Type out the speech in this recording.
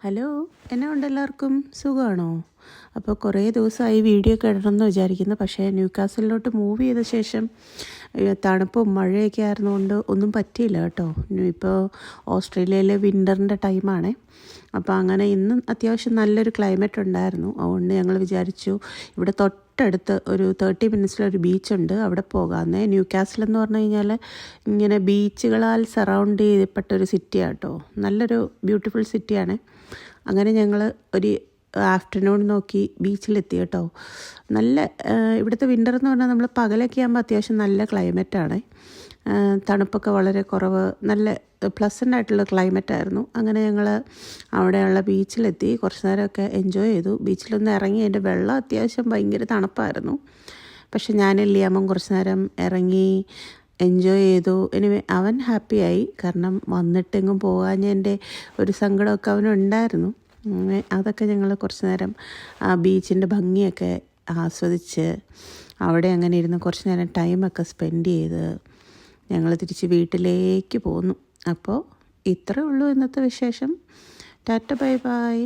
Hello, എന്നാ ഉണ്ട് എല്ലാവർക്കും? സുഖമാണോ? അപ്പോൾ കുറേ ദിവസമായി വീഡിയോ ഒക്കെ ഇടണമെന്ന് വിചാരിക്കുന്നു. പക്ഷേ ന്യൂകാസിലോട്ട് മൂവ് ചെയ്ത ശേഷം തണുപ്പും മഴയൊക്കെ ആയിരുന്നുകൊണ്ട് ഒന്നും പറ്റിയില്ല കേട്ടോ. ഇപ്പോൾ ഓസ്ട്രേലിയയിലെ വിൻ്ററിൻ്റെ ടൈമാണേ. അപ്പോൾ അങ്ങനെ ഇന്നും അത്യാവശ്യം നല്ലൊരു ക്ലൈമറ്റ് ഉണ്ടായിരുന്നു. അതുകൊണ്ട് ഞങ്ങൾ വിചാരിച്ചു ഇവിടെ തൊട്ടടുത്ത് ഒരു 30 മിനിറ്റ്സിലൊരു ബീച്ചുണ്ട്, അവിടെ പോകാമെന്നേ. ന്യൂകാസിൽ എന്ന് പറഞ്ഞു കഴിഞ്ഞാൽ ഇങ്ങനെ ബീച്ചുകളാൽ സറൗണ്ട് ചെയ്യപ്പെട്ടൊരു സിറ്റിയാണ് കേട്ടോ. നല്ലൊരു ബ്യൂട്ടിഫുൾ സിറ്റിയാണ്. അങ്ങനെ ഞങ്ങൾ ഒരു ആഫ്റ്റർനൂൺ നോക്കി ബീച്ചിലെത്തി കേട്ടോ. നല്ല ഇവിടുത്തെ വിൻ്റർ എന്ന് പറഞ്ഞാൽ നമ്മൾ പകലൊക്കെ ആകുമ്പോൾ അത്യാവശ്യം നല്ല ക്ലൈമറ്റാണ്. തണുപ്പൊക്കെ വളരെ കുറവ്, നല്ല പ്ലസൻ്റ് ആയിട്ടുള്ള ക്ലൈമറ്റായിരുന്നു. അങ്ങനെ ഞങ്ങൾ അവിടെയുള്ള ബീച്ചിലെത്തി കുറച്ച് നേരമൊക്കെ എൻജോയ് ചെയ്തു. ബീച്ചിലൊന്ന് ഇറങ്ങി, അതിൻ്റെ വെള്ളം അത്യാവശ്യം ഭയങ്കര തണുപ്പായിരുന്നു. പക്ഷെ ഞാനും ലിയാമ്മയും കുറച്ച് നേരം ഇറങ്ങി എൻജോയ് ചെയ്തു. എനിവേ അവൻ ഹാപ്പിയായി, കാരണം വന്നിട്ടെങ്ങും പോകാഞ്ഞതിൻ്റെ ഒരു സങ്കടമൊക്കെ അവനുണ്ടായിരുന്നു. അതൊക്കെ ഞങ്ങൾ കുറച്ച് നേരം ആ ബീച്ചിൻ്റെ ഭംഗിയൊക്കെ ആസ്വദിച്ച് അവിടെ അങ്ങനെ ഇരുന്ന് കുറച്ച് നേരം ടൈമൊക്കെ സ്പെൻഡ് ചെയ്ത് ഞങ്ങൾ തിരിച്ച് വീട്ടിലേക്ക് പോന്നു. അപ്പോൾ ഇത്രയേ ഉള്ളൂ ഇന്നത്തെ വിശേഷം. Tata, bye bye.